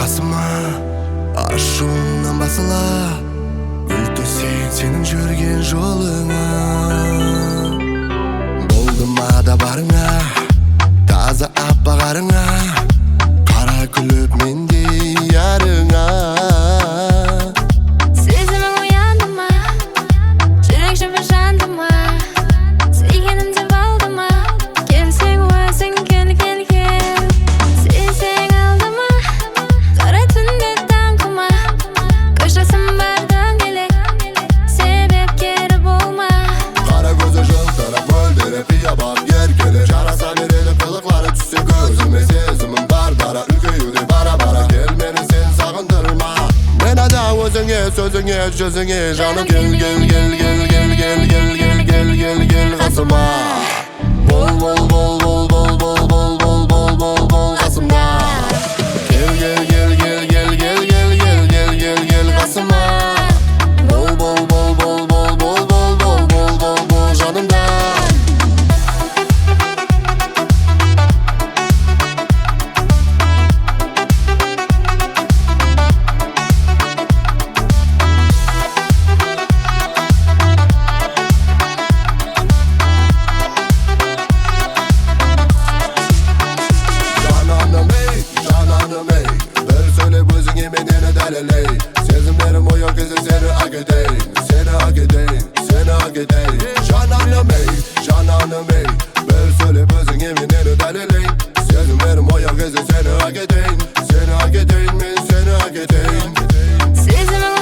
қасыма, ашуымнан басыла гүл төсең сенің жүрген жолыңа. Болды ма да барыңа, таза аппақ арыңа, қара күліп мендей ярыңа. Сезімің оянды ма, жүрек жібі жанды ма, сүйгенім деп алды ма, келсең өзің кел кел кел. Сезсең алды ма, қара түнде таңқыма, көз жасым бар дөңгелек, себепкері болма. Қара көзі жылтырап мөлдіреп қиябап еркелеп, жараса береді қылықтары түссе көзіме. Сезімім бар дара үлкеюде бара-бара, кел мені сен сағындырма. Мен ада өзіңе, сөзіңе, жүзіңе, жаным кел кел кел кел кел кел кел кел кел кел кел қасыма. Бол бол бол бол бол бол бол бол бол бол бол қасымда. Кел кел кел кел кел кел кел кел кел кел кел қасыма. Бол бол бол бол бол бол бол бол бол бол бол жанымда. Cananım ey, bir söyle özüne menene deleley. Sezimlerim o yok ise seni hak edeyim, seni hak edeyim, seni hak edeyim. Cananım ey, bir söyle özüne menene deleley. Sezimlerim o yok ise seni hak edeyim, seni hak edeyim, seni hak edeyim. Сезімің